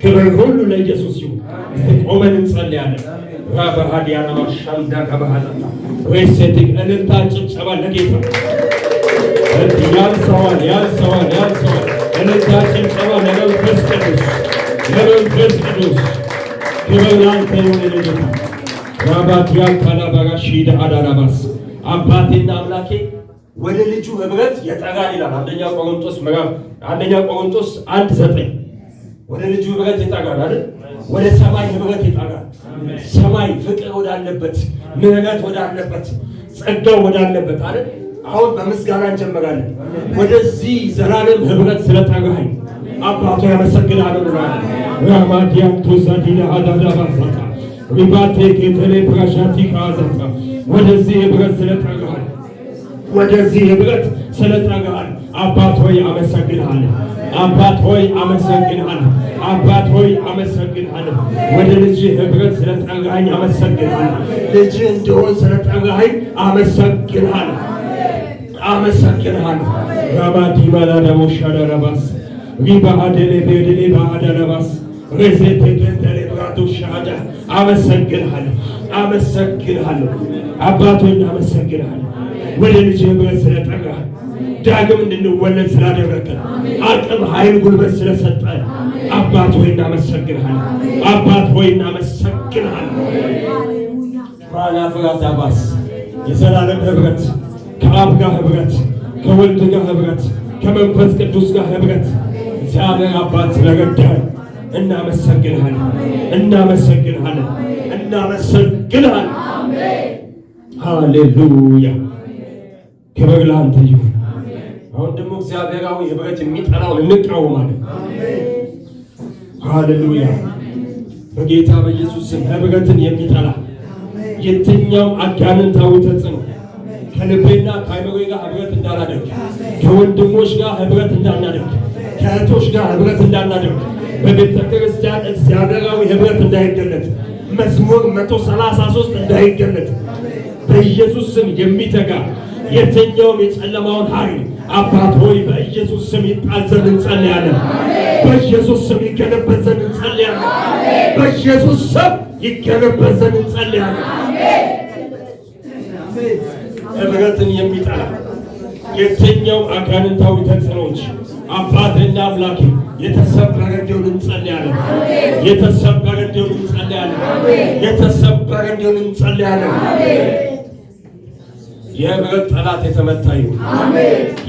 ክብር ሁሉ ለኢየሱስ ይሁን። እስቲ ቆመን እንጸልያለን። ራባሃዲያና ማሻንዳ ከባሃላታ ወይሴቲክ እልልታ ጭብጨባ ለጌታ ያንሰዋል። እልልታ ጭብጨባ ለመንፈስ ቅዱስ ክብር ላንተ ይሁን ለጌታ ራባቲያ ካላባጋሺዳ አዳራባስ አባቴና አምላኬ ወደ ልጁ ህብረት የጠራን ይላል አንደኛ ቆሮንቶስ 1:9 ወደ ልጁ ህብረት የጠራን አይደል? ወደ ሰማይ ህብረት የጠራን ሰማይ ፍቅር ወዳለበት ምህረት ወዳለበት ጸጋው ወዳለበት አይደል? አሁን በምስጋና እንጀምራለን። ወደዚህ ዘላለም ህብረት ስለጠራኸኝ አባቶ ያመሰግናለሁ። ራማዲያም ቶሳዲና አዳዳባሳታ ሪባቴ ከተሌ ፕራሻቲ ካዛታ ወደዚህ ህብረት ስለጠራኸኝ ወደዚህ ህብረት ስለጠራኸኝ አባት ሆይ አመሰግናለሁ። አባት ሆይ አመሰግናለሁ። አባት ሆይ አመሰግናለሁ። ወደ ልጅ ህብረት ስለጠራኸኝ አመሰግናለሁ። ልጅ እንደሆን ስለጠራኸኝ አመሰግናለሁ። ራባዲ ባላዳሞ ሻዳራባስ ሪባሃደሌ ቤደሌ ባሃዳራባስ ሬሴቴ ከተሌ ብራቶ ሻዳ አመሰግናለሁ። አባት ሆይ አመሰግናለሁ። ወደ ልጅ ህብረት ስለጠራኸኝ ዳግም እንድንወለድ ስላደረገን አቅም፣ ኃይል፣ ጉልበት ስለሰጠን አባት ሆይ እናመሰግናለን። አባት ሆይ እናመሰግናለን። ማላፍራዳባስ የዘላለም ህብረት ከአብ ጋር ህብረት፣ ከወልድ ጋር ህብረት፣ ከመንፈስ ቅዱስ ጋር ህብረት እግዚአብሔር አባት ስለረዳን እናመሰግናለን። ሃሌሉያ ክብር ላንተ ይሁን። አሁን ደግሞ እግዚአብሔራዊ ህብረት የሚጠላውን እንቃወማለን። ሃሌሉያ በጌታ በኢየሱስ ስም ህብረትን የሚጠላ የትኛው አጋንንታዊ ተጽዕኖ ከልቤና ከአይምሮዬ ጋር ህብረት እንዳላደርግ፣ ከወንድሞች ጋር ህብረት እንዳናደርግ፣ ከእህቶች ጋር ህብረት እንዳናደርግ፣ በቤተ ክርስቲያን እግዚአብሔራዊ ህብረት እንዳይገለጥ፣ መዝሙር 133 እንዳይገለጥ በኢየሱስ ስም የሚተጋ የትኛውም የጨለማውን ኃይል አባት ሆይ በኢየሱስ ስም ይጣል ዘንድ እንጸልያለን። በኢየሱስ ስም ይገለበጥ ዘንድ እንጸልያለን። በኢየሱስ ስም ይገለበጥ ዘንድ እንጸልያለን። ህብረትን የሚጠላ የትኛውም አጋንንታዊ ተጽዕኖዎች አባትና አምላኬ የተሰበረ እንዲሆን እንጸልያለን። የህብረት ጠላት የተመታ ይሁን።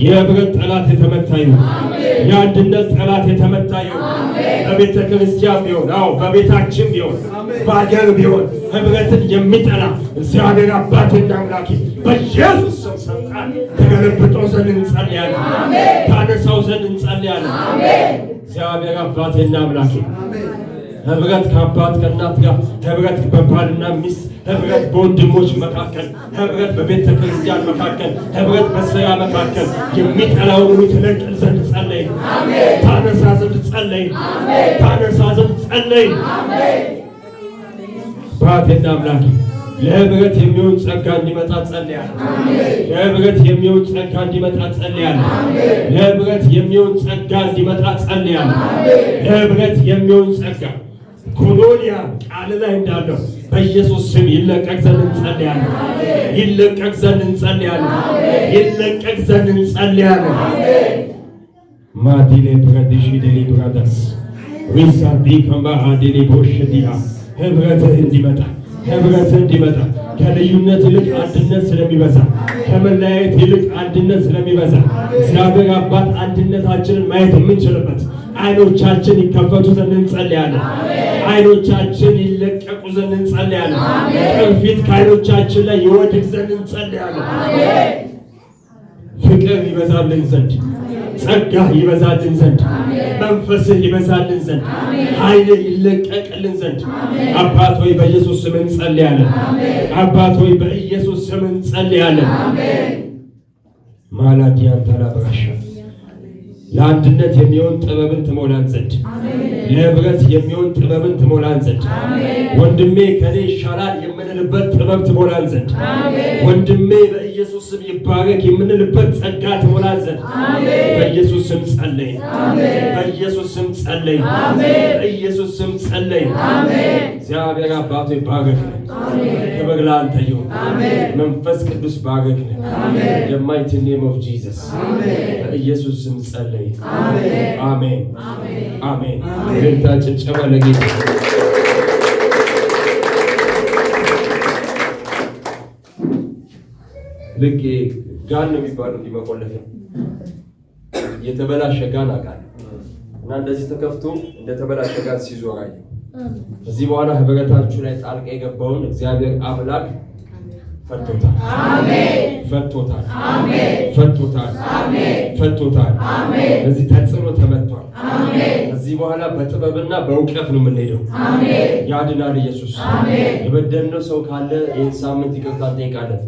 የህብረት ጠላት የተመታ ይሁን። የአንድነት ጠላት የተመታ ይሁን። በቤተ ክርስቲያን ቢሆን፣ በቤታችን ቢሆን፣ በአገር ቢሆን ህብረትን የሚጠላ እግዚአብሔር አባትና አምላኬ በኢየሱስ ስም ሰይጣን ተገለብጠው ዘንድ እንጸልያለን። ታነሳው ዘንድ እንጸልያለን። እግዚአብሔር አባትና አምላኬ ህብረት ከአባት ከእናት ጋር፣ ህብረት በባልና ሚስት፣ ህብረት በወንድሞች መካከል፣ ህብረት በቤተ ክርስቲያን መካከል፣ ህብረት በሥራ መካከል የሚጠላውን ሁሉ ትነቅል ዘንድ ጸለይ። ታነሳ ዘንድ ጸለይ። አባቴና አምላኬ ለህብረት የሚሆን ጸጋ እንዲመጣ ጸልያለሁ። ለህብረት የሚሆን ጸጋ እንዲመጣ ጸልያለሁ። ለህብረት የሚሆን ጸጋ እንዲመጣ ጸልያለሁ። ለህብረት የሚሆን ጸጋ ኮሎኒያ ቃል ላይ እንዳለው በኢየሱስ ስም ይለቀቅ ዘንድ እንጸልያለን። ይለቀቅ ዘንድ እንጸልያለን። ማዲሌ ብረዲሽ ዲሊ ብራዳስ ሪሳዲ ከማ አዲሊ ቦሽዲያ ህብረት እንዲመጣ ከልዩነት ይልቅ አንድነት ስለሚበዛ፣ ከመለያየት ይልቅ አንድነት ስለሚበዛ እግዚአብሔር አባት አንድነታችንን ማየት የምንችልበት አይኖቻችን ይከፈቱ ዘንድ እንጸልያለን። አይኖቻችን ይለቀቁ ዘንድ እንጸልያለን። ቅርፊት ከአይኖቻችን ላይ ይወድቅ ዘንድ እንጸልያለን። ፍቅር ይበዛልን ዘንድ፣ ጸጋ ይበዛልን ዘንድ፣ መንፈስህ ይበዛልን ዘንድ፣ ኃይል ይለቀቅልን ዘንድ አባት ሆይ በኢየሱስ ስም እንጸልያለን። አባት ሆይ በኢየሱስ ስም እንጸልያለን። ማላዲያን ተራብራሻ ለአንድነት የሚሆን ጥበብን ትሞላን ዘንድ፣ ለህብረት የሚሆን ጥበብን ትሞላን ዘንድ፣ ወንድሜ ከኔ ይሻላል የምንልበት ጥበብ ትሞላን ዘንድ፣ ወንድሜ በኢየሱስ ስም ይባረክ የምንልበት ጸጋ ትሞላን ዘንድ በኢየሱስ ስም ጸለይ። በኢየሱስ ጸለይ። እግዚአብሔር አባቶ ባረክ። ክብር ለአንተ ይሁን። መንፈስ ቅዱስ ባረክ። The mighty name of Jesus በኢየሱስ ስም ጸለይ። አሜን አሜን። ጭብጨባ ለጌታ። ልክ ጋን ነው የሚባለው እንዲመቆለፍ የተበላሸ ጋን አውቃለሁ እና እንደዚህ ተከፍቶ እንደተበላሸ ጋን ሲዞር አየሁ። ከዚህ በኋላ ህብረታችሁ ላይ ጣልቃ የገባውን እግዚአብሔር አምላክ ፈቶታል። አሜን። ፈቶታል። አሜን። ፈቶታል። አሜን። ፈቶታል። አሜን። እዚህ ተጽዕኖ ተመቷል። አሜን። ከዚህ በኋላ በጥበብና በእውቀት ነው የምንሄደው። አሜን። ያድናል ኢየሱስ። አሜን። የበደልነው ሰው ካለ ይህን ሳምንት ይቅርታ እንጠይቃለን።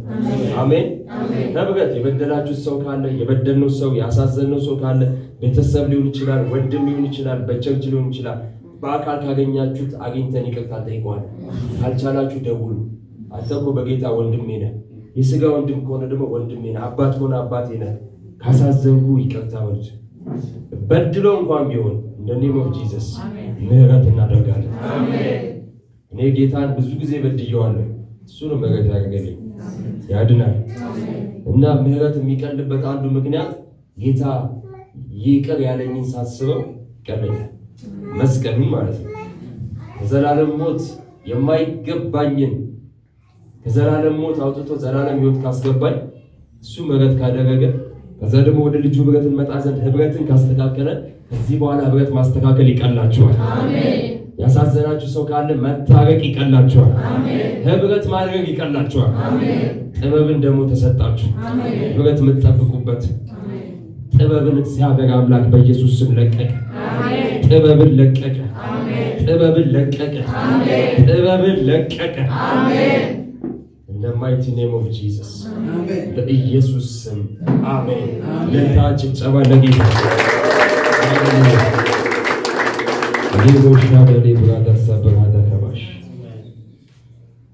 አሜን። ህብረት የበደላችሁ ሰው ካለ የበደልነው ሰው ያሳዘነው ሰው ካለ ቤተሰብ ሊሆን ይችላል፣ ወንድም ሊሆን ይችላል፣ በቸርች ሊሆን ይችላል። በአካል ካገኛችሁት አግኝተን ይቅርታ እንጠይቀዋለን። ካልቻላችሁ ደውሉ። አንተ እኮ በጌታ ወንድሜ ነህ። የሥጋ ወንድም ከሆነ ደግሞ ወንድሜ ነህ። አባት ከሆነ አባቴ ነህ። ካሳዘንኩ ይቅርታ በሉት። በድለው እንኳን ቢሆን እንደ ኔም ኦፍ ጂሰስ ምህረት እናደርጋለን። እኔ ጌታን ብዙ ጊዜ በድየዋለሁ። እሱ ነው ምህረት ያደርገልኝ፣ ያድናል። እና ምህረት የሚቀልበት አንዱ ምክንያት ጌታ ይቅር ያለኝን ሳስበው ይቀለኛል። መስቀሉን ማለት ነው። ከዘላለም ሞት የማይገባኝን ከዘላለም ሞት አውጥቶ ዘላለም ሕይወት ካስገባኝ እሱ ምህረት ካደረገ ከዛ ደግሞ ወደ ልጁ ህብረት እንመጣ ዘንድ ህብረትን ካስተካከለ ከዚህ በኋላ ህብረት ማስተካከል ይቀላችኋል። አሜን። ያሳዘናችሁ ሰው ካለ መታረቅ ይቀላችኋል። አሜን። ህብረት ማድረግ ይቀላችኋል። አሜን። ጥበብን ደግሞ ተሰጣችሁ። አሜን። ህብረት የምትጠብቁበት ጥበብን እግዚአብሔር አምላክ በኢየሱስ ስም ለቀቀ። አሜን። ጥበብን ለቀቀ። አሜን። ጥበብን ለቀቀ። አሜን። ጥበብን ለቀቀ። አሜን። In the mighty name of Jesus. Amen. በኢየሱስ ስም አሜን። ለታች ጸባ ለጌታ ሌሎሻ በሌ ብራዳ ሰብራዳ ከባሽ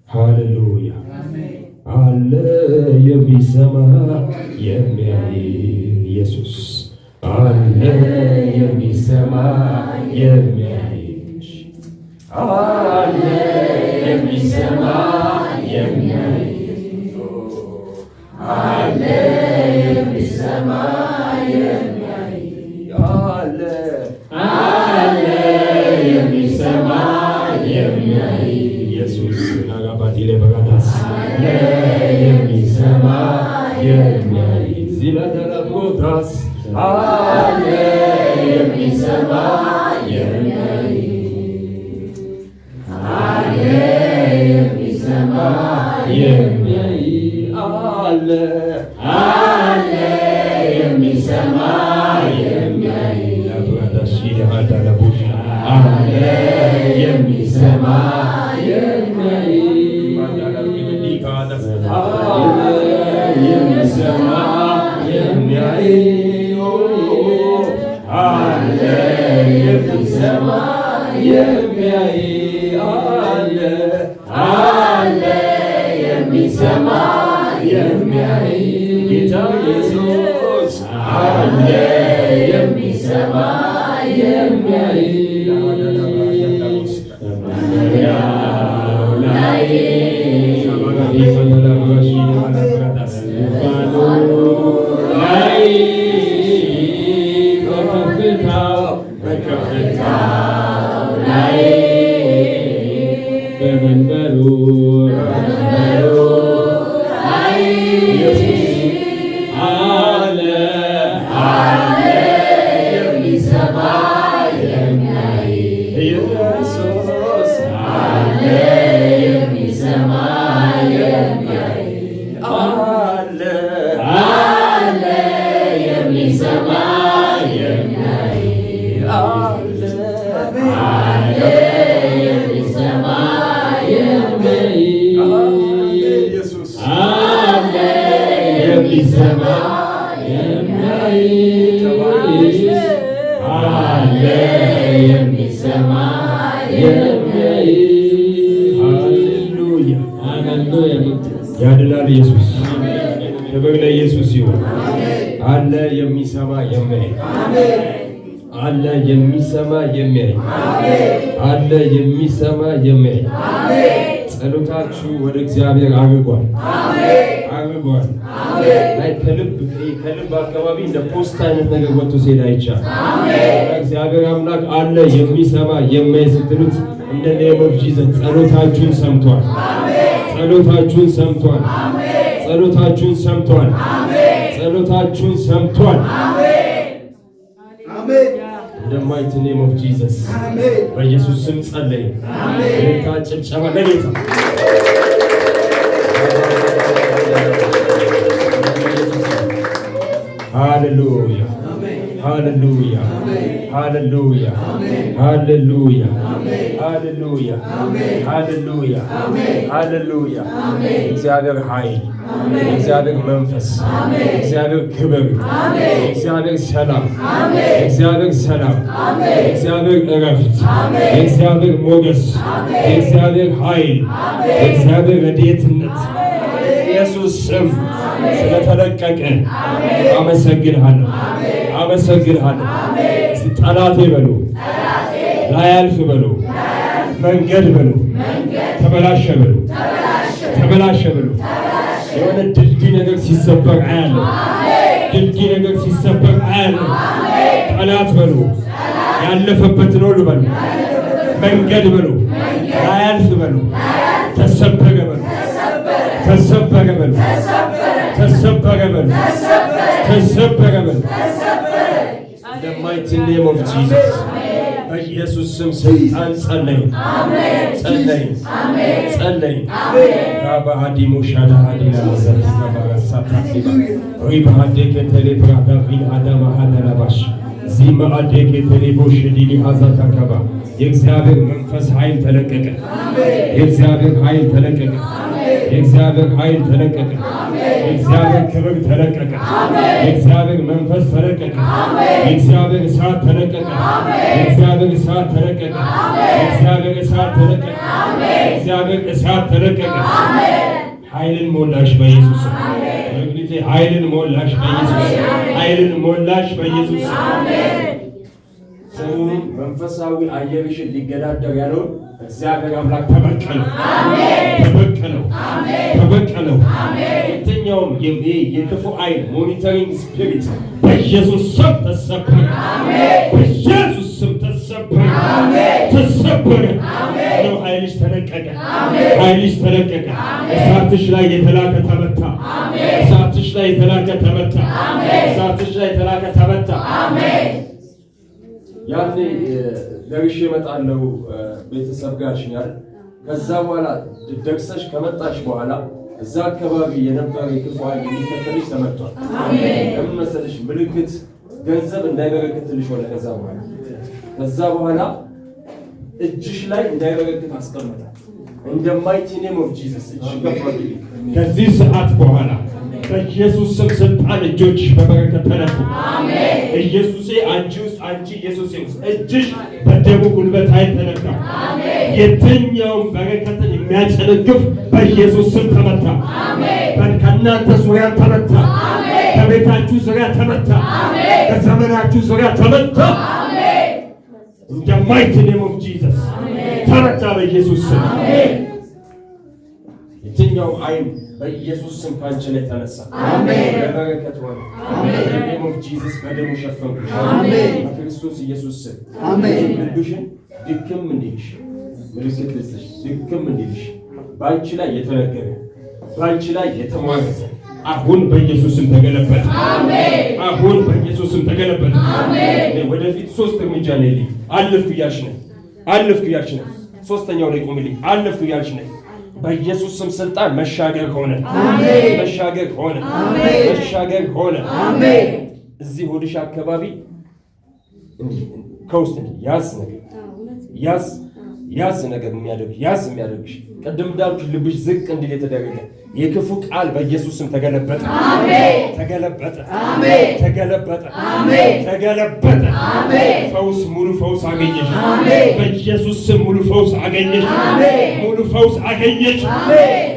ሃሌሉያ አለ የሚሰማ የሚያይ ኢየሱስ አለ የሚሰማ የሚያይ አለ የሚሰማ የሚያይ አለ የሚሰማ የሚያይ አለ የሚሰማ የሚያይ ኢየሱስ ናጋባቲ ለበጋዳስ አለ የሚሰማ የሚያይ ዚላዳላቦታስ አለ የሚሰማ የሚያይ አለ የሚሰማ የሚያይ አለ የሚሰማ የሚያይ አብራዳሽ ያዳላቦሽ አለ የሚሰማ የሚያይ ማዳላፊዲካዳስ አለ የሚሰማ የሚያይ አለ የሚሰማ የሚያይ አለ የሚሰማ የሚያይ ጌታ ኢየሱስ አለ የሚሰማ የሚያይ ያድናል ኢየሱስ። ክብር ለኢየሱስ ይሁን። አለ የሚሰማ የሚያይ አለ የሚሰማ የሚያይ አለ የሚሰማ የሚያይ ጸሎታችሁ ወደ እግዚአብሔር አርጓል። ላይ ከልብ አካባቢ እንደ ፖስታ አይነት ነገር ወጥቶ ሲሄድ አይቻል። እግዚአብሔር አምላክ አለ የሚሰማ የሚያይ ስትሉት እንደ ኔም ኦፍ ጂሰስ ጸሎታችሁን ሰምቷል። ጸሎታችሁን ሰምቷል። ጸሎታችሁን ሰምቷል። ጸሎታችሁን ሰምቷል። In the mighty name of Jesus. በኢየሱስ ስም ጸለይ። ጭብጨባ ለጌታ። ሃሌሉያ ሃሌሉያ ሃሌሉያ ሃሌሉያ ሃሌሉያ ሃሌሉያ ሃሌሉያ። እግዚአብሔር ኃይል፣ እግዚአብሔር መንፈስ፣ እግዚአብሔር ክብር፣ እግዚአብሔር ሰላም፣ እግዚአብሔር ሰላም፣ እግዚአብሔር እረፍት፣ እግዚአብሔር ሞገስ፣ እግዚአብሔር ኃይል፣ እግዚአብሔር ረድኤትነት ኢየሱስ ስም ስለተለቀቀ አመሰግንሃለሁ፣ አመሰግንሃለሁ። ጠላቴ በሉ፣ ላያልፍ በሉ፣ መንገድ በሉ፣ ተበላሸ በሉ፣ ተበላሸ በሉ። የሆነ ድልድይ ነገር ሲሰበር አያለሁ፣ ድልድይ ነገር ሲሰበር አያለሁ። ጠላት በሉ፣ ያለፈበት ነው በሉ፣ መንገድ በሉ፣ ላያልፍ በሉ፣ ተሰበረ በሉ፣ ተሰበረ በሉ፣ ተሰበረ በሉ፣ ተሰበረ በሉ። In the mighty name of Jesus. በኢየሱስ ስም ስልጣን ጸለይ ጸለይ ጸለይ። ባባዲሞ ሻዳ ሀዲና ዘርታ ባራሳታ ሪባዴ ከተሌ ብራዳ ቪል አዳማ ሀዳላባሽ ዚማ አዴ ከተሌ ቦሽዲኒ ሀዛታ ከባ የእግዚአብሔር መንፈስ ኃይል ተለቀቀ። የእግዚአብሔር ኃይል ተለቀቀ። የእግዚአብሔር ኃይል ተለቀቀ። የእግዚአብሔር ክብር ተለቀቀ። የእግዚአብሔር መንፈስ ተለቀቀ። የእግዚአብሔር እሳት ተለቀቀ። የእግዚአብሔር እሳት ተለቀቀ። የእግዚአብሔር እሳት ተለቀቀ። የእግዚአብሔር እሳት ተለቀቀ። ኃይልን ሞላሽ በኢየሱስ ስም። ኃይልን ሞላሽ በኢየሱስ ስም። ኃይልን ሞላሽ በኢየሱስ ስም። ሰሙን መንፈሳዊ አየርሽን ሊገዳደር ያለውን እግዚአብሔር አምላክ ተበቀለው፣ ተበቀለው፣ ተበቀለው። የትኛውም የክፉ አይን ሞኒተሪንግ ስፒሪት በኢየሱስ ስም ተሰበረ፣ በኢየሱስ ስም ተሰበረ፣ ተሰበረ። ኃይልሽ ተለቀቀ፣ ኃይልሽ ተለቀቀ። እሳትሽ ላይ የተላከ ተመታ፣ እሳትሽ ላይ የተላከ ተመታ፣ እሳትሽ ላይ የተላከ ተመታ። ያኔ ለርሽ እመጣለሁ ቤተሰብ ጋር ሽኛል። ከዛ በኋላ ደርሰሽ ከመጣሽ በኋላ እዛ አካባቢ የነበረ የክፉ ኃይል የሚከተልሽ ተመቷል። ለምን መሰለሽ? ምልክት ገንዘብ እንዳይበረክትልሽ ሆነ። ከዛ በኋላ እጅሽ ላይ እንዳይበረክት አስቀመጠ። In the mighty name of Jesus እጅሽ ገፋል። ከዚህ ሰዓት በኋላ በኢየሱስ ስም ስልጣን እጆችሽ በበረከት ተነኩ። አሜን። ኢየሱሴ አንቺ ውስጥ አንቺ ኢየሱሴ ውስጥ እጅሽ በደሙ ጉልበት ኃይል ተነካ። አሜን። የትኛውም በረከትን የሚያጨነግፍ በኢየሱስ ስም ተመታ። አሜን። ከእናንተ ዙሪያ ተመታ። አሜን። ከቤታችሁ ዙሪያ ተመታ። አሜን። ከዘመናችሁ ዙሪያ ተመታ። አሜን። In the mighty name of Jesus ተመታ በኢየሱስ ስም። አሜን። የትኛው አይን በኢየሱስ ስም ካንቺ ላይ ተነሳ። አሜን። በበረከት ሆነ። አሜን። በኔም ኦፍ ጂሰስ በደሙ ሸፈንኩሽ። አሜን። በክርስቶስ ኢየሱስ ስም። አሜን። ልብሽን ድክም እንዲልሽ ምልክት ልስጥሽ። ድክም እንዲልሽ ባንቺ ላይ የተነገረ ባንቺ ላይ የተሟገተ አሁን በኢየሱስ ስም ተገለበጠ። አሜን። አሁን በኢየሱስ ስም ተገለበጠ። አሜን። ወደፊት 3 እርምጃ ነኝ። አለፍኩ እያልሽ ነው። አለፍኩ እያልሽ ነው። 3ኛው ላይ ቆምልኝ። አለፍኩ እያልሽ ነው። በኢየሱስ ስም ስልጣን መሻገር ሆነ። አሜን። መሻገር ሆነ። አሜን። መሻገር ሆነ። አሜን። እዚህ ሆድሽ አካባቢ ከውስጥ ያዝ ነገር ያዝ ነገር የሚያደርግሽ ቅድም እንዳልኩሽ ልብሽ ዝቅ እንዲል የተደረገ የክፉ ቃል በኢየሱስ ስም ተገለበጠ። አሜን። ተገለበጠ። አሜን። ተገለበጠ። አሜን። ተገለበጠ። አሜን። ፈውስ፣ ሙሉ ፈውስ አገኘሽ። አሜን። በኢየሱስ ስም ሙሉ ፈውስ አገኘሽ። አሜን። ሙሉ ፈውስ አገኘሽ። አሜን።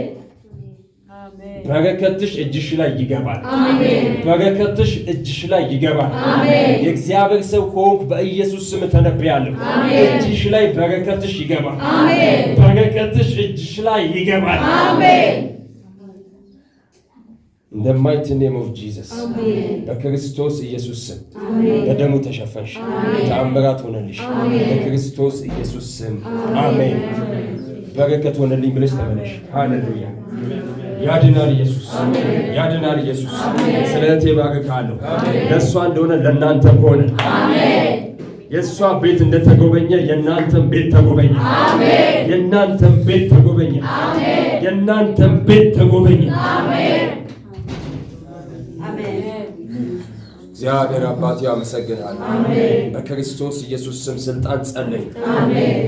በረከትሽ እጅሽ ላይ ይገባል። አሜን። በረከትሽ እጅሽ ላይ ይገባል። አሜን። የእግዚአብሔር ሰው ከሆንክ በኢየሱስ ስም ተነብያለሁ። እጅሽ ላይ በረከትሽ ይገባል። አሜን። በረከትሽ እጅሽ ላይ ይገባል። አሜን። In the mighty name of Jesus. በክርስቶስ ኢየሱስ ስም በደሙ ተሸፈንሽ። ተአምራት ሆነልሽ በክርስቶስ ኢየሱስ ስም አሜን። በረከት ሆነልኝ ብለሽ ተመለሽ። ሃሌሉያ። ያድናል ኢየሱስ፣ ያድናል ኢየሱስ። ስለቴ ባርካለሁ። ለእሷ እንደሆነ ለእናንተም ሆነ። አሜን። የእሷ ቤት እንደተጎበኘ የእናንተም ቤት ተጎበኘ። አሜን። የእናንተም ቤት ተጎበኘ። አሜን። የእናንተም ቤት ተጎበኘ። አሜን። እግዚአብሔር አባቴ አመሰግናለሁ። በክርስቶስ ኢየሱስ ስም ስልጣን ጸለይ።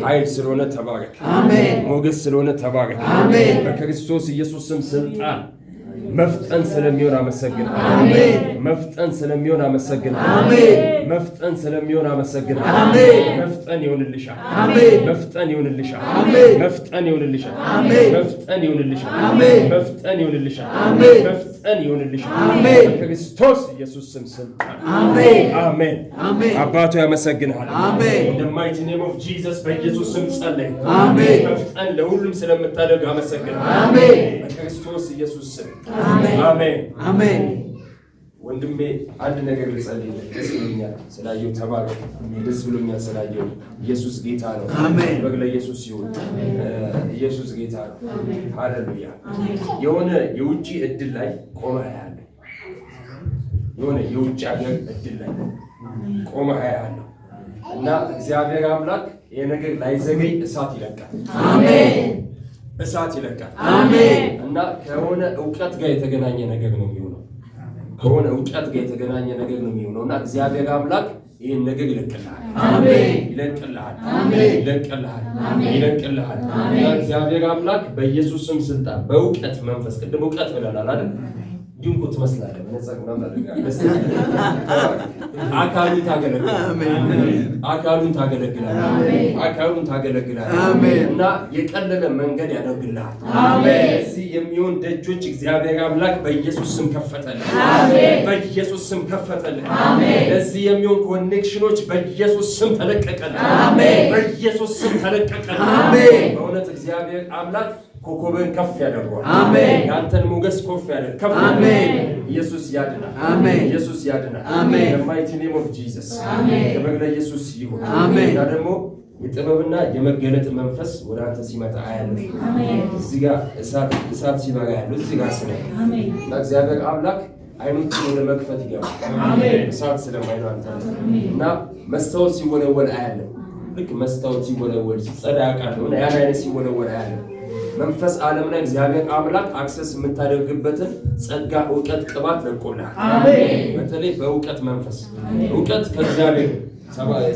ኃይል ስለሆነ ተባረክ። ሞገስ ስለሆነ ተባረክ። በክርስቶስ ኢየሱስ ስም ስልጣን መፍጠን ስለሚሆን አመሰግናለሁ። መፍጠን ስለሚሆን አመሰግናለሁ። መፍጠን ስለሚሆን አመሰግናለሁ። መፍጠን ይሁንልሻል። መፍጠን ይሁንልሻል። መፍጠን ይሁንልሻል። መፍጠን ይሁንልሻል። መፍጠን ይሁንልሻል። መፍጠን ይሁንልሻል። በክርስቶስ ኢየሱስ ስም ስልጣን አሜን። አባቱ ያመሰግናል። In the mighty name of Jesus በኢየሱስ ስም ጸለይ። መፍጠን ለሁሉም ስለምታደርግ አመሰግናለሁ። በክርስቶስ ኢየሱስ ስም አሜን። አሜን። ወንድሜ አንድ ነገር ልጸልይልህ። ደስ ብሎኛል ስላየው ተባረክ። ደስ ብሎኛል ስላየው። ኢየሱስ ጌታ ነው። አሜን። በግለ ኢየሱስ ይሁን። ኢየሱስ ጌታ ነው። ሃሌሉያ። የሆነ የውጪ እድል ላይ ቆመህ ያለ የሆነ የውጪ ሀገር እድል ላይ ቆመህ ያለ እና እግዚአብሔር አምላክ የነገር ላይዘገይ እሳት ይለቃል። አሜን። እሳት ይለቃል። አሜን። እና ከሆነ ዕውቀት ጋር የተገናኘ ነገር ነው የሚሆነው። ከሆነ ዕውቀት ጋር የተገናኘ ነገር ነው የሚሆነው እና እግዚአብሔር አምላክ ይሄን ነገር ይለቅልሃል። አሜን። ይለቅልሃል። አሜን። ይለቅልሃል። አሜን። ይለቅልሃል። እና እግዚአብሔር አምላክ በኢየሱስ ስም ስልጣን በዕውቀት መንፈስ ቅድም ዕውቀት ብለናል አይደል? እንዲሁም እኮ ትመስላለህ። መነጽር አካሉን ታገለግላለህ። አካሉን ታገለግላለህ። አካሉን ታገለግላለህ። እና የቀለለ መንገድ ያደርግልሃል። አሜን። እዚህ የሚሆን ደጆች እግዚአብሔር አምላክ በኢየሱስ ስም ከፈተልህ። አሜን። በኢየሱስ ስም ከፈተልህ። አሜን። እዚህ የሚሆን ኮኔክሽኖች በኢየሱስ ስም ተለቀቀልህ። አሜን። በኢየሱስ ስም ተለቀቀልህ። አሜን። በእውነት እግዚአብሔር አምላክ ኮኮብን ከፍ ያደርገዋል። አሜን። ያንተን ሞገስ ከፍ ያደርጋል። ከፍ አሜን። ኢየሱስ ያድናል። አሜን። ኢየሱስ ያድናል። አሜን። The mighty name of Jesus አሜን። ክብር ለኢየሱስ ይሁን። አሜን። እና ደግሞ የጥበብና የመገለጥ መንፈስ ወደ አንተ ሲመጣ አያለሁ። አሜን። እዚህ ጋር እሳት ሲበራ ያለው እዚህ ጋር ስለ አሜን። እና እግዚአብሔር አምላክ አይኖችን ወደ መክፈት ይገባል። አሜን። እሳት ስለማይነው አንተ እና መስታወት ሲወለወል አያለሁ። ልክ መስታወት ሲወለወል ሲጸዳ ያውቃለሁ እና ያን አይነት ሲወለወል አያለሁ። መንፈስ ዓለም ላይ እግዚአብሔር አምላክ አክሰስ የምታደርግበትን ጸጋ፣ ዕውቀት፣ ቅባት ለቆልሃል። አሜን። በተለይ በዕውቀት መንፈስ ዕውቀት ከእግዚአብሔር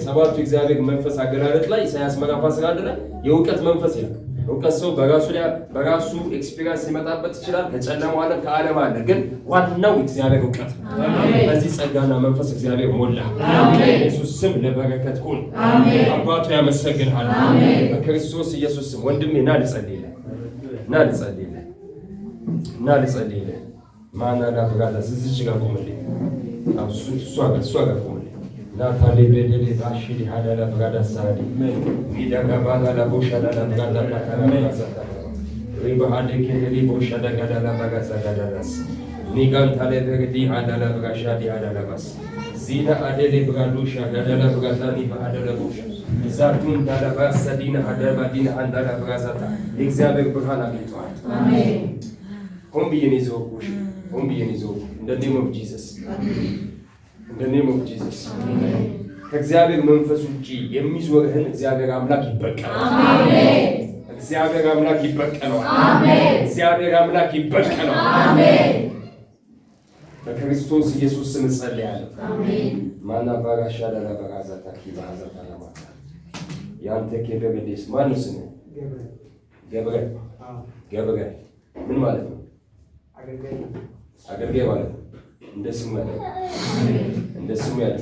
ሰባቱ እግዚአብሔር መንፈስ አገላለጥ ላይ ኢሳይያስ ምዕራፍ 11 ላይ የዕውቀት መንፈስ ይላል። ዕውቀት ሰው በራሱ ኤክስፒሪየንስ ሊመጣበት ይችላል። ከጨለማው ዓለም ከዓለም አለ፣ ግን ዋናው እግዚአብሔር ዕውቀት ነው። በዚህ ጸጋና መንፈስ እግዚአብሔር ሞላ። አሜን። ኢየሱስ ስም ለበረከት ሁን። አሜን። አባቱ ያመሰግናል። አሜን። በክርስቶስ ኢየሱስ ስም ወንድሜ ና ልጸልይልህ። ና ልጸልይልህ። ማናዳ ብራዳ እዚች ጋር ቆምልኝ። እሷ ጋር ቆምልኝ። ናታሌ በደሌ ባሽዲ ሀዳላ ብራዳ ሳዲ ሚዳጋ ባጋላ ቦሻዳ ብራዳ ካራማዛታ ሪባሃደ ከደሊ ቦሻዳ ጋዳላ ባጋዛ ጋዳላስ ኒጋን ታሌ በግዲ ሀዳላ ብራሻዲ ሀዳላ ባስ ዚና አደሌ ብራዶሻ ጋዳላ ብራዳኒ በሀዳላ ቦሻ ዛቱን ዳላባ ሰዲና ሀዳባ ዲና አንዳላ ብራዛታ የእግዚአብሔር ብርሃን አግኝተዋል። አሜን። ሆን ብዬ ነው ይዘውኩሽ። ሆን ብዬ ነው ይዘውኩ in the name of Jesus in the name of Jesus ከእግዚአብሔር መንፈስ ውጪ የሚዞርህን እግዚአብሔር አምላክ ይበቀላል። አሜን። እግዚአብሔር አምላክ ይበቀላል። አሜን። እግዚአብሔር አምላክ ይበቀላል። አሜን። በክርስቶስ ኢየሱስ ስም ጸልያለሁ። አሜን። ማና ባጋሻ ዳላ ባጋዛታ ኪባዛታ ለማታ ያንተ ከበበዴስ ማን ነው ስሙ? ገብርኤል ምን ማለት ነው? አገልጋይ ማለት ነው። እንደ ስሙ ያለ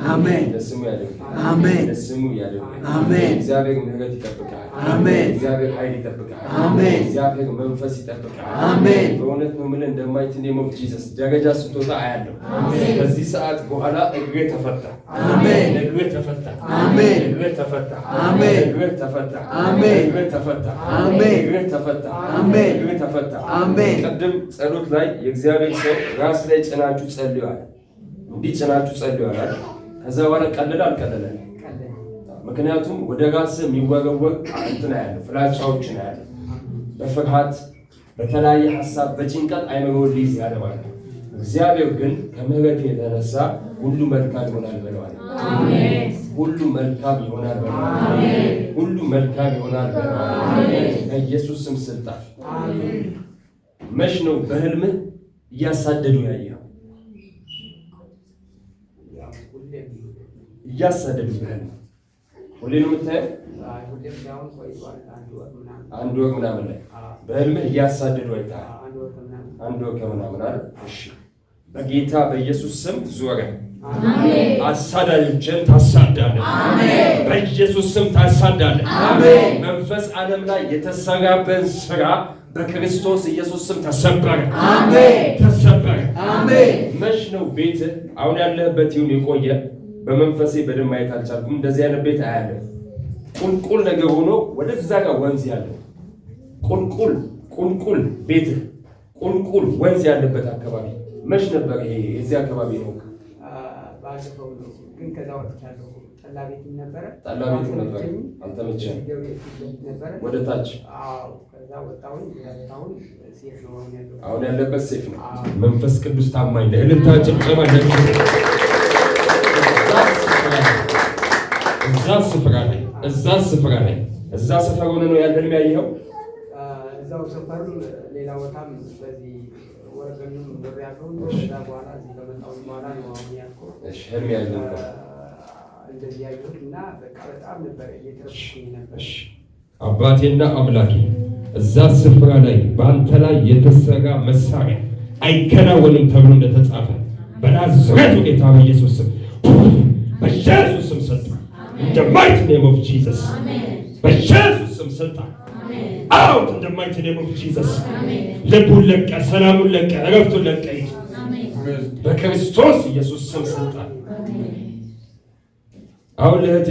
አሜን። ለስሙ ያደርግ አሜን። ለስሙ ያደርግ አሜን። እግዚአብሔር ምሕረት ይጠብቃል። አሜን። እግዚአብሔር ኃይል ይጠብቃል። አሜን። እግዚአብሔር መንፈስ ይጠብቃል። አሜን። በእውነት ነው የምልህ እንደማይት ኔም ኦፍ ጂሰስ ደረጃ ስትወጣ አያለሁ። ከዚህ ሰዓት በኋላ እግሬ ተፈታ። አሜን። እግሬ ተፈታ። አሜን። እግሬ ተፈታ። አሜን። እግሬ ተፈታ። አሜን። እግሬ ተፈታ። አሜን። እግሬ ተፈታ። አሜን። እግሬ ተፈታ። አሜን። ቅድም ጸሎት ላይ የእግዚአብሔር ሰው ራስ ላይ ጭናችሁ ጸልዩአል። እንዲህ ጭናችሁ ጸልዩአል። ከዛ በኋላ ቀለለ አልቀለለ? ምክንያቱም ወደ ራስ የሚወገወግ እንትን ያለው ፍላጻዎች ነው ያለው። በፍርሃት በተለያየ ሐሳብ በጭንቀት አይምሮን ሊይዝ ያለ ማለት ነው። እግዚአብሔር ግን ከምሕረት የተነሳ ሁሉ መልካም ይሆናል ብለዋል። አሜን። ሁሉ መልካም ይሆናል ብለዋል። አሜን። ሁሉ መልካም ይሆናል ብለዋል። አሜን። በኢየሱስ ስም ስልጣን። አሜን። መች ነው በህልምህ እያሳደዱ ያየኸው? እያሳደዱ በህልም ሁሌ ነው የምታየው? አንድ ወር ምናምን ላይ በህልምህ እያሳደዱ አይተሃል? አንድ ወር ከምናምን አይደል? እሺ በጌታ በኢየሱስ ስም ዞረ። አሜን። አሳዳጆችን ታሳዳለህ። አሜን። በኢየሱስ ስም ታሳዳለህ። አሜን። መንፈስ ዓለም ላይ የተሰራበን ስራ በክርስቶስ ኢየሱስ ስም ተሰበረ። አሜን። ተሰበረ። አሜን። መች ነው ቤት አሁን ያለህበት ይሁን የቆየ በመንፈሴ በደም ማየት አልቻልኩም። እንደዚህ አይነት ቤት አያለሁ። ቁልቁል ነገር ሆኖ ወደዛ ጋር ወንዝ ያለው ቁልቁል ቤት ቁልቁል ወንዝ ያለበት አካባቢ መች ነበር ይሄ? እዚህ አካባቢ ነው ባለፈው ነው ግን ከዛ ወጥቻለሁ። ጠላ ቤት ነበር። አልተመቸኝም ነበር ወደ ታች። አዎ ከዛ ወጣሁኝ። ሴፍ ነው አሁን ያለበት ሴፍ ነው። መንፈስ ቅዱስ ታማኝ ነው። እልልታችን ጨማለች። እዛ ስፍራ ላይ ሆነ ነው ያለን ያየኸው? እዛው ሰፈር ሌላ ቦታም በዚህ ወረቀቱን ወሪያቱን ከዛ በኋላ እዚህ ከመጣሁ በኋላ ነው አሁን ያልኩህ። እሺ ህልም ያለው እንደዚህ ያየሁትና በቃ በጣም ነበር እየተረፍኩኝ ነበር። እሺ አባቴና አምላኬ እዛ ስፍራ ላይ በአንተ ላይ የተሰራ መሳሪያ አይከናወንም ተብሎ እንደተጻፈ በናዝሬቱ ጌታ በኢየሱስ ስም በኢየሱስ ስም ሰጣ። In the mighty name of Jesus. በኢየሱስ ስም ሰጣ። out in the mighty name of Jesus. ልቡን ለቀ፣ ሰላሙን ለቀ፣ እረፍቱን ለቀ። በክርስቶስ ኢየሱስ ስም ሰጣ። አሁን ለእህቴ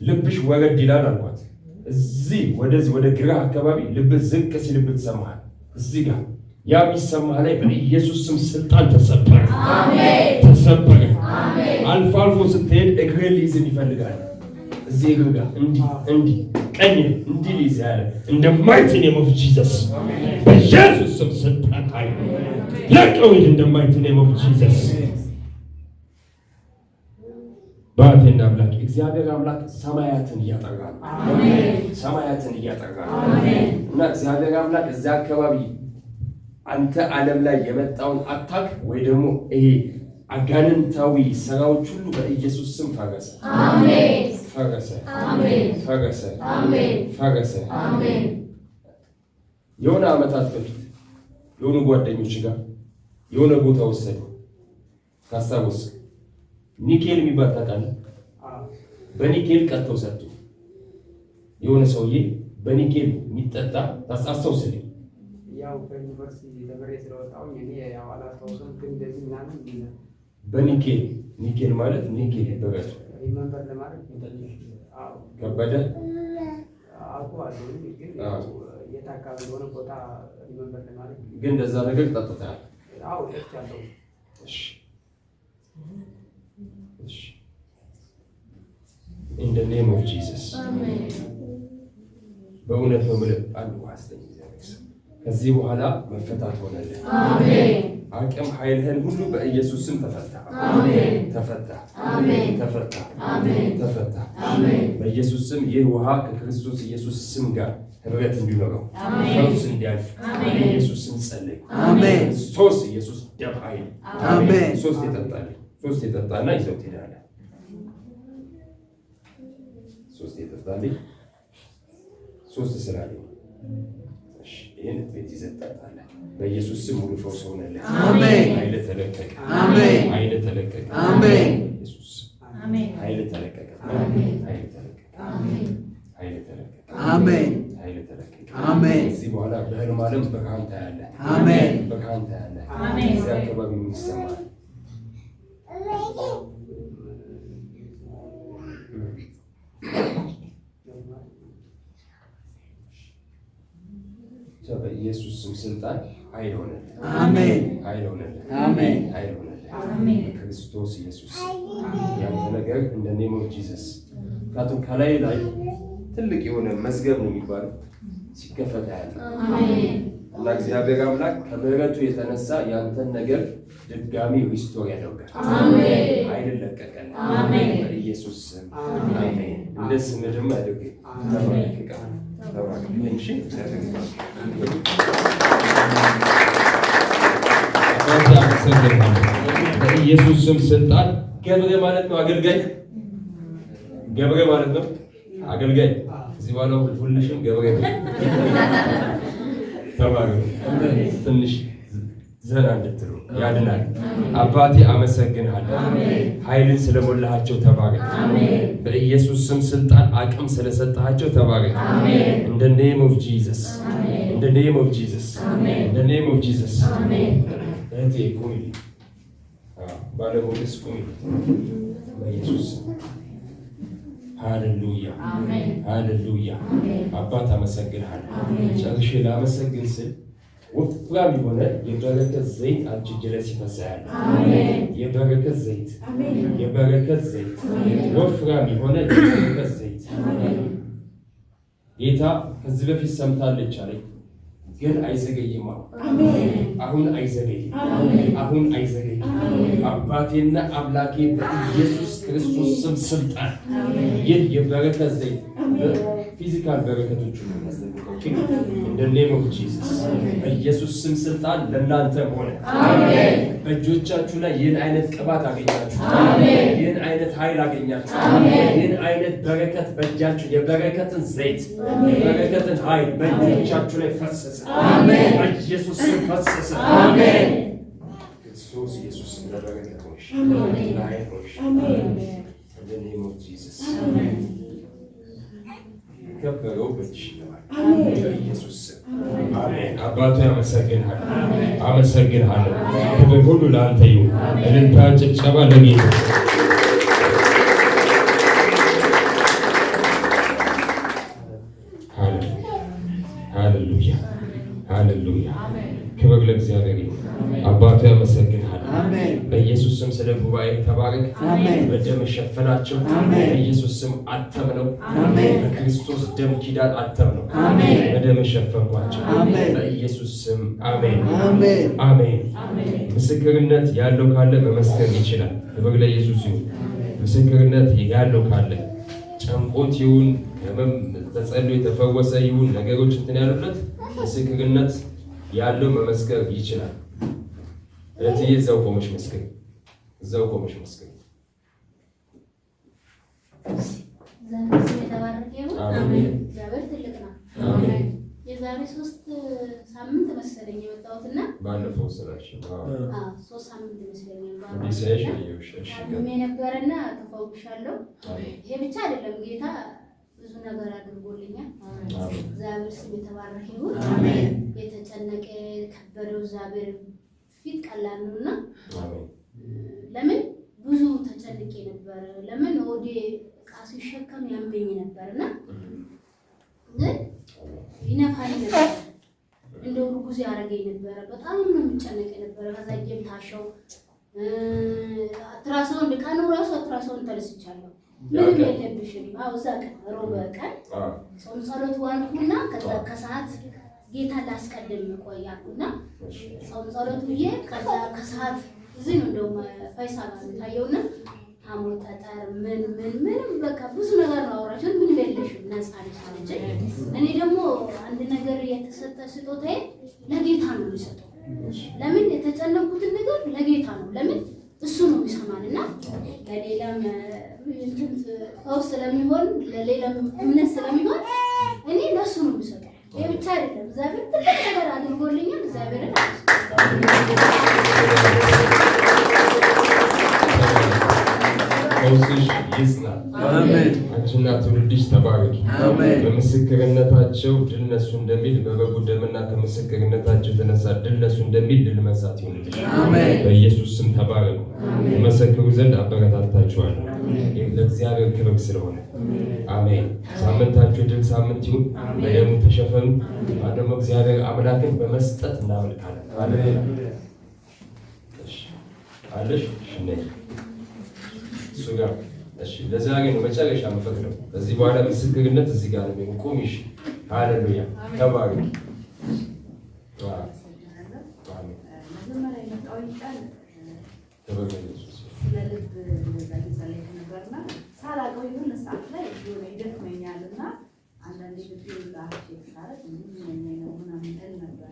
ልብሽ ወረድ ይላል አልኳት። እዚህ ወደዚህ ወደ ግራ አካባቢ ልብ ዝቅ ሲልብ ትሰማሃል። እዚህ ጋር ያ የሚሰማህ ላይ በኢየሱስ ስም ስልጣን ተሰበረ። አሜን። ተሰበረ። አሜን። አልፎ አልፎ ስትሄድ እግርህን ሊይዝን ይፈልጋል። እዚህ እግር ጋር እንዲህ ቀኝ እንዲህ ሊይዝ ያለ in the mighty name of Jesus በኢየሱስ ስም ስልጣን ኃይል ለቀው ሂድ in the mighty name of Jesus። ባቴና አምላክ እግዚአብሔር አምላክ ሰማያትን እያጠራ ነው። አሜን። ሰማያትን እያጠራ ነው። አሜን። እና እግዚአብሔር አምላክ እዛ አካባቢ አንተ ዓለም ላይ የመጣውን አታክ ወይ ደግሞ ይሄ አጋንንታዊ ስራዎች ሁሉ በኢየሱስ ስም ፈረሰ። አሜን። ፈረሰ። አሜን። ፈረሰ። አሜን። ፈረሰ። አሜን። የሆነ ዓመታት በፊት የሆኑ ጓደኞች ጋር የሆነ ቦታ ወሰዱ። ካስታወስ ኒኬል የሚባል ታውቃለህ? በኒኬል ቀጥተው ሰጡ። የሆነ ሰውዬ በኒኬል የሚጠጣ ታስታውስልኝ? ያው በዩኒቨርሲቲ ተመሬ ስለወጣሁ እኔ ያው አላስታውስም፣ ግን እንደዚህ ምናምን ኒኬል ማለት ኒኬል በረቱ ሪመምበር ለማድረግ ከበደ አውቀዋለሁ፣ ግን የት አካባቢ የሆነ ቦታ ሪመምበር ለማድረግ ግን እንደዛ ነገር ጠጥተሃል? አዎ ጠጥቻለሁ። እሺ in the name of Jesus በእውነት ነው የምልህ አንድ ዋስተኝ ከዚህ በኋላ መፈታት ሆነልህ። አሜን። አቅም ኃይልህን ሁሉ በኢየሱስ ስም ተፈታ። አሜን። ተፈታ። አሜን። ተፈታ። አሜን። ተፈታ። አሜን። በኢየሱስ ስም ይህ ውሃ ከክርስቶስ ኢየሱስ ስም ጋር ህብረት እንዲኖረው ፈውስ እንዲያልፍ በኢየሱስ ስም ጸልይ። አሜን። ክርስቶስ ኢየሱስ ደም ኃይል አሜን። ሶስት የጠጣና ይዘው ትሄዳለህ። ሶስት የጠጣልኝ ሶስት ስላለኝ ይህን ቤት ይዘጣጣለህ። በኢየሱስ ስም ሙሉ ፈውስ ሆነልህ። አሜን። ኃይል ተለቀቀ። አሜን። ኃይል ተለቀቀ። አሜን። ኢየሱስ ኃይል ተለቀቀ። ኃይል ተለቀቀ። ኃይል ተለቀቀ። አሜን። ኃይል ተለቀቀ። አሜን። ከዚህ በኋላ በህልም ዓለም በካንታ ያለ አሜን። በካንታ ያለ አሜን። እዚህ አካባቢ የሚሰማ በኢየሱስ ስም ስልጣን ኃይል ሆነልህ። አሜን። ኃይል ሆነልህ። አሜን። ኃይል ሆነልህ። አሜን። ክርስቶስ ኢየሱስ ያንተ ነገር እንደ ኔም ኦፍ ጂሰስ። ምክንያቱም ከላይ ላይ ትልቅ የሆነ መዝገብ ነው የሚባለው ሲከፈት ያለ እና እግዚአብሔር አምላክ ከምሕረቱ የተነሳ ያንተን ነገር ድጋሚ ሪስቶር ያደርጋል። አሜን። ኃይልን ለቀቀን። አሜን። በኢየሱስ ስም አሜን። እንደ ስምህ ደግሞ ያድርግ። ተባረክ። ተባረክ። እሺ በኢየሱስ ስም ስልጣን ገብረ ማለት ነው አገልጋይ። ገብረ ማለት ነው አገልጋይ። እዚህ በኋላ ሁልሽም ገብረ ነው። ተባረክ። ትንሽ ዘና እንድትሉ ያድናል። አባቴ አመሰግንሃለሁ። ኃይልን ስለሞላሃቸው ተባረክ። በኢየሱስ ስም ስልጣን አቅም ስለሰጣሃቸው ተባረክ። እንደ ኔም ኦፍ ጂሰስ in the name of Jesus. Amen. In the name of Jesus. Amen. እህቴ ቁሚ። ባለሞገስ ቁሚ። በኢየሱስ ሃሌሉያ አሜን። ሃሌሉያ አባት አመሰግንሃለሁ። ጨርሼ ላመሰግን ስል ወፍራም የሆነ የበረከት ዘይት አንቺ እጅ ላይ ሲፈስ ያለ የበረከት ዘይት የበረከት ዘይት ወፍራም የሆነ የበረከት ዘይት ጌታ ከዚህ በፊት ሰምታለች አለኝ። ግን አይዘገይም። አሁን አይዘገይም። አሁን አይዘገይም። አባቴና አምላኬ በኢየሱስ ክርስቶስ ስም ስልጣን ይህ የበረከት ዘይት ፊዚካል በረከቶች ነው የሚያስፈልገው። in the name of Jesus በኢየሱስ ስም ስልጣን ለእናንተ ሆነ። አሜን። በእጆቻችሁ ላይ ይህን አይነት ቅባት አገኛችሁ። አሜን። ይህን አይነት ኃይል አገኛችሁ። አሜን። ይህን አይነት በረከት በእጃችሁ የበረከትን ዘይት የበረከትን ኃይል በእጆቻችሁ ላይ ፈሰሰ። አሜን። በኢየሱስ ስም ፈሰሰ። አሜን። ክርስቶስ ኢየሱስ ለበረከት ሆነሽ ለኃይል ሆነሽ። አሜን። in the name of Jesus አሜን። ከበረው በእጅሽ ይገባል። በኢየሱስ ስም አሜን። አባቱ ያመሰግንሃል። አመሰግንሃለሁ። ክብር ሁሉ ለአንተ ይሁን። እልልታ ጭብጨባ ለጌታ። ሃሌሉያ ሃሌሉያ። ክብር ለእግዚአብሔር ይሁን። አባቱ ያመሰግንሃል። በኢየሱስ ስም ስለ ጉባኤ ተባረክ። በደም ሸፈናቸው። በኢየሱስ ስም አተምነው። በክርስቶስ ደም ኪዳን አተምነው። በደም ሸፈንኳቸው። በኢየሱስ ስም አሜን አሜን። ምስክርነት ያለው ካለ መመስከር ይችላል። ክብር ለኢየሱስ ይሁን። ምስክርነት ያለው ካለ ጨንቆት ይሁን ተጸልዮ የተፈወሰ ይሁን ነገሮች እንትን ያሉበት ምስክርነት ያለው መመስከር ይችላል። እዚህ እዛው ቆመሽ መስከር፣ እዛው ቆመሽ መስከር። ዛሬ የተባረከ ይሁን። አሜን። እግዚአብሔር ትልቅ ነው። አሜን። የዛሬ 3 ሳምንት መሰለኝ የወጣሁትና ባለፈው ስራሽ 3 ሳምንት መሰለኝ ባለፈው ነበርና ተፈውሻለሁ። ይሄ ብቻ አይደለም ጌታ ብዙ ነገር አድርጎልኛል። እግዚአብሔር ስም የተባረከ ይሁን። አሜን። የተጨነቀ ከበደው እግዚአብሔር ፊት ቀላል ነውና ለምን ብዙ ተጨንቄ ነበር። ለምን ወዴ ቃስ ሲሸከም ያመኝ ነበርና ግን ይነፋኝ ነበር። እንደው ርጉዝ ያረገኝ ነበር። በጣም ነው የምጨነቅ ነበር። ከዛጀም ታሸው ትራሶን ቀኑ ራሱ ትራሶን ተለስቻለሁ። ምንም የለብሽም። እዛ ቀን ሮብ ቀን ጾም ጸሎት ዋልኩና ከዛ ከሰዓት ጌታ ላስቀድም ቆያኩና ጾም ጸሎት ብዬ ከዛ ከሰዓት እዚህ ነው እንደውም ፋይሳ ጋር ታየውና ሐሞት ጠጠር ምንም በቃ ብዙ ነገር ነው አወራችሁ። ምን የለሽም ነፃ ነሽ አለች። እኔ ደግሞ አንድ ነገር የተሰጠ ስጦታዬ ለጌታ ነው የሚሰጠው። ለምን የተጨነቁትን ነገር ለጌታ ነው። ለምን እሱ ነው የሚሰማንና ለሌላም እንትን ፈውስ ስለሚሆን ለሌላም እምነት ስለሚሆን እኔ ለሱ ነው የሚሰጠው። ይሄ ብቻ አይደለም፣ እግዚአብሔር ትልቅ ነገር አድርጎልኛል። እግዚአብሔርን ፈውስሽ ትውልድሽ ተባረኪ። በምስክርነታቸው ድል ነሱ እንደሚል በበጉ ደምና ከምስክርነታቸው የተነሳ ድል ነሱ እንደሚል ድል መንሳት ይሁንልሽ። በኢየሱስ ስም ተባረኩ። መሰክሩ ዘንድ አበረታታችኋለሁ። ለእግዚአብሔር ክብር ስለሆነ አሜን። ሳምንታችሁ ድል ሳምንት ይሁን። በደሙ ተሸፈኑ። ደግሞ እግዚአብሔር አምላክን በመስጠት እናመልካለን። አሜን። አለሽ እሱ ጋር እሺ፣ ለዛሬ ነው መጨረሻ የምፈቅደው። ከዚህ በኋላ ምስክርነት እዚህ ጋር ነው የሚቆምሽ። ሃሌሉያ ተባረክ። መጀመሪያ የመጣው ቃል ለልብ ዛሬ ነበርና ሳላውቀው የሆነ ሰዓት ላይ የሆነ ይደክመኛልና አንዳንዴ ልብ ላሽ ይሳረጥ ምን ነው ምናምን እል ነበር።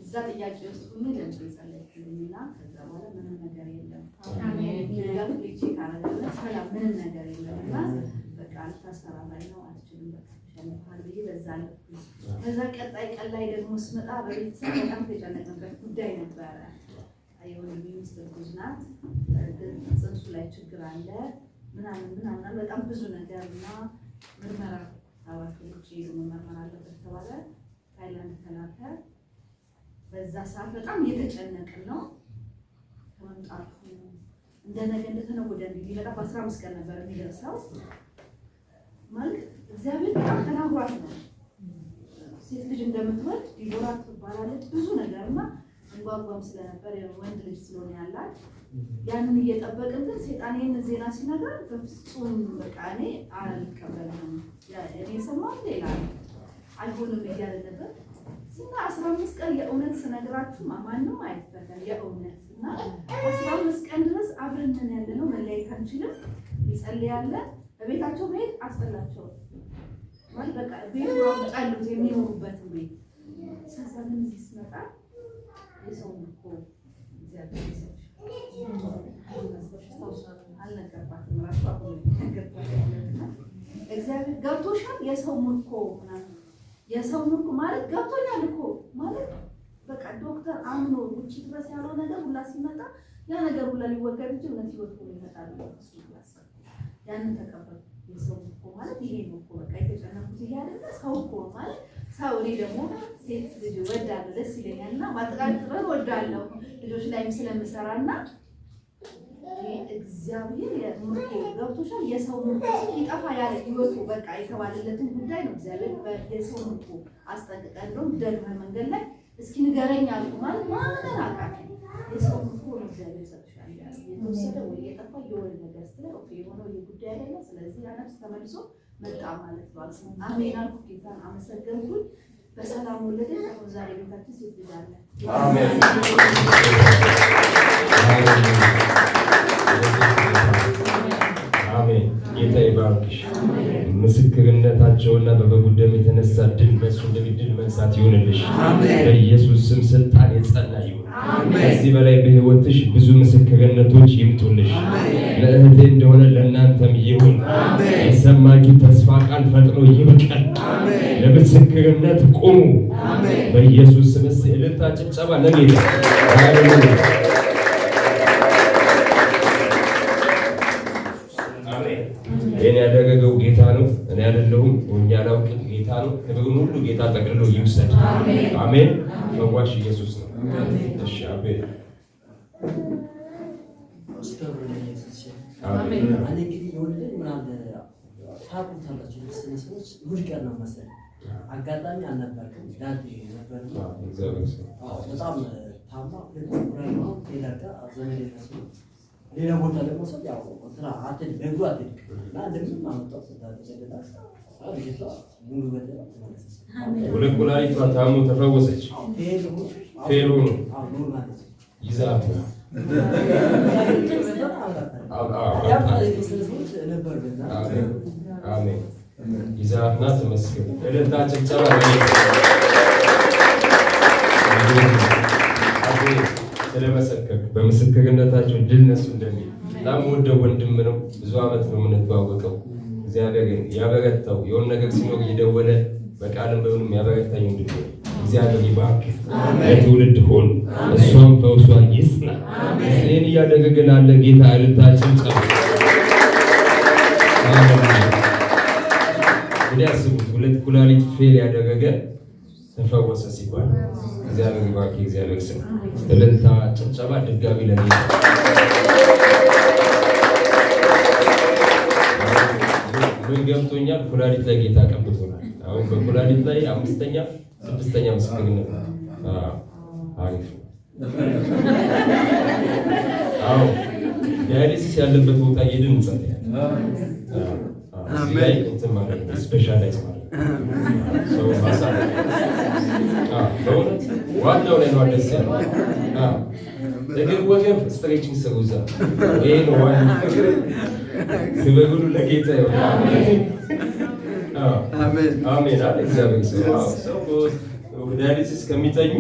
እዛ ጥያቄ ውስጥ ሆኜ ለምን ጸለይኩኝና ከዛ በኋላ ምንም ነገር የለም። አሜን ያሉ ልጅ ካረጋለ ሰላም ምንም ነገር የለምና በቃ አልታሰራላይ ነው አትችልም በቃ ሸንፋል ብዬ በዛ ነው። ከዛ ቀጣይ ቀን ላይ ደግሞ ስመጣ በቤተሰብ በጣም ተጨነቅንበት ጉዳይ ነበረ። አይሆን ሚኒስትር ጉዝናት ጽንሱ ላይ ችግር አለ ምናምን በጣም ብዙ ነገርና ምርመራ ታዋቂዎች ይዘው መመርመር አለበት ተባለ። ታይላንድ ተላከ። በዛ ሰዓት በጣም እየተጨነቅን ነው። ከመምጣቱ እንደነገ እንደተነወደ ሊመጣ በ15 ቀን ነበር የሚደርሰው። ማለት እግዚአብሔር በጣም ተናግሯት ነው። ሴት ልጅ እንደምትወልድ ዲቦራ ትባላለች ብዙ ነገርና እንጓጓም ስለነበር ወንድ ልጅ ስለሆነ ያላት ያንን እየጠበቅን ግን ሰይጣን ይሄን ዜና ሲነግረን በፍጹም በቃ እኔ አልቀበልም። እኔ ሰማሁ ሌላ አይሆንም እያለ ነበር። እና 15 ቀን የእውነት ስነግራችሁ ማንንም አይፈተን የእውነት እና 15 ቀን ድረስ አብረን ያለነው መለያየት አንችልም። ይጸልያለን። በቤታቸው መሄድ አስጠላቸው ማለት በቃ ቤት ወጣሉት የሚኖሩበት ቤት ሳሳምን እዚህ ስመጣ የሰው እኮ እግዚአብሔር ይሰጥሽ አልነገርኳትም ራሱ አሁን ነገርኳትና እግዚአብሔር ገብቶሻል የሰው ምርኮ ምናምን የሰው ምርኮ ማለት ገብቶኛል እኮ ማለት በቃ ዶክተር አምኖ ውጪ ድረስ ያለው ነገር ሁላ ሲመጣ ያ ነገር ሁላ ሊወገድ እንጂ እውነት ህይወት ሁሉ ይመጣል እሱ ያሰብ ያንን ተቀበል የሰው ምርኮ ማለት ይሄ ነው እኮ በቃ የተጨነቁት ይሄ አይደለ ሰው እኮ ማለት ሰው እኔ ደግሞ ሴት ልጅ ወዳለሁ ደስ ይለኛልና ማጥቃት ወዳለሁ ልጆች ላይም ስለምሰራና እግዚአብሔር የምርኮ ገብቶሻል የሰው ምርኮ ይጠፋ ያለ ህይወቱ በቃ የተባለለትን ጉዳይ ነው እግዚአብሔር የሰው ምርኮ አስጠንቅቀን ነው ደግመ መንገድ ላይ እስኪ ንገረኝ አልኩ ማለት ማንን አቃቂ የሰው ምርኮ ነው እግዚአብሔር ሰጥሻል የተወሰደ ወይ የጠፋ የወል ነገር ስለ ኦኬ የሆነው የጉዳይ አይደለም ስለዚህ ያነስ ተመልሶ መጣ ማለት ነው። አሜን አልኩ ጌታን አመሰገንኩኝ። በሰላም ወለደ። አሁን ዛሬ ቤታችን ሴት ልጅ አለ። አሜን አሜን። ጌታ ይባርክሽ። ምስክርነታቸውና በበጉ ደም የተነሳ ድል በሱ እንደሚድል መንሳት ይሁንልሽ። በኢየሱስ ስም ስልጣን የጸና ይሁን። ከዚህ በላይ በህይወትሽ ብዙ ምስክርነቶች ይምጡልሽ። ለእህቴ እንደሆነ ለእናንተም ይሁን። የሰማችሁ ተስፋ ቃል ፈጥኖ ይብቀል። ለምስክርነት ቁሙ። በኢየሱስ ስም እልልታ ጭብጨባ ለጌታ ሃሌሉያ። ይሄን ያደረገው ጌታ ነው። እኔ አይደለሁም። እኛ አላውቅም። ጌታ ነው። ክብሩን ሁሉ ጌታ ጠቅልሎ ይውሰድ። አሜን። ፈዋሽ ኢየሱስ ነው። እሺ አሜን። አሜን። እንግዲህ የወለደኝ ምናምን ታውቁታላችሁ ሰዎች እሑድ ቀን ነው መሰለኝ አጋጣሚ አልነበርኩም። ዳድ ነበር በጣም ታማ ነው ሌላጋ ዘመድ ነው ሌላ ቦታ ደግሞ ሰው ያው እንትና አትል በእግሩ አትል እና እንደምን አመጣው ተዳደለ አብይቷ ሙሉ በደለ ተመለሰች። ሁለት ኩላሊቷ ታሞ ተፈወሰች። ፌሎ ነው ይዛፍ አሜን። ይዛፍና ተመስገን። እልልታ ጭብጨባ ስለመሰከርክ በምስክርነታቸው ድል ነሱ እንደሚል በጣም ወደው ወንድም ነው። ብዙ ዓመት ነው የምንተዋወቀው። እግዚአብሔር ያበረታው የሆነ ነገር ሲኖር እየደወለ በቃልም በምንም ያበረታኝ ወንድም ነው። እግዚአብሔር ይባርክ። ለትውልድ ሆን እሷም ፈውሷን ይጽና። ይህን እያደረገ ላለ ጌታ እልልታችን ጸሎት ኩላሊት ፌል ያደረገ ተፈወሰ ሲባል እግዚአብሔር ይባርክ። እግዚአብሔር ስም እልልታ፣ ጭብጨባ ድጋሚ ለጌታ ምን ገብቶኛል። ኩላሊት ላይ ጌታ ቀብቶናል። አሁን በኩላሊት ላይ 5ኛ 6ኛ ምስክርነት አሪፍ። አዎ ዳያሊሲስ ያለበት ቦታ ሄድን እንጸልያለን። አሜን። እንትን ማለት ነው ስፔሻላይዝ ማለት ሰው ማሳለ በእውነት ዋናው ላይ ነው ደስ ያለው። እግር ወገብ ስትሬቺንግ ሰውዛ ይሄ ነው ዋናው። ክብር ሁሉ ለጌታ ይሁን። አሜን አሜን። እግዚአብሔር ሰው ዳያሊሲስ ከሚተኙ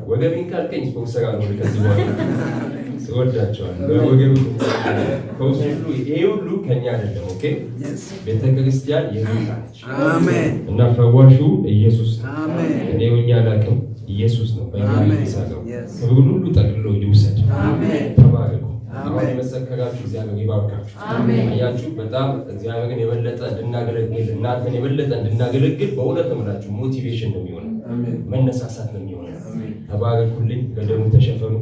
ወገቤን ካልከኝ ስፖርት ሰራ ነው ከዚህ በኋላ እወዳቸዋለሁ። ወገብ ከውስጥ ሁሉ ይሄ ሁሉ ከኛ አይደለም። ኦኬ ቤተክርስቲያን የጌታ ነች። አሜን። እና ፈዋሹ ኢየሱስ ነው። አሜን። እኔ ሆኜ አላውቅም፣ ኢየሱስ ነው በእኛ የሚሰራው። ክብሩን ሁሉ ጠቅልሎ ይውሰድ። አሜን። ተባረኩ። አሁን የመሰከራችሁ እግዚአብሔር ይባርካችሁ። አሜን። አያችሁ በጣም እግዚአብሔርን የበለጠ እንድናገለግል እናንተን የበለጠ እንድናገለግል በእውነት እምላችሁ ሞቲቬሽን ነው የሚሆነው፣ መነሳሳት ነው የሚሆነው። ተባረኩልኝ። በደሙ ተሸፈኑ።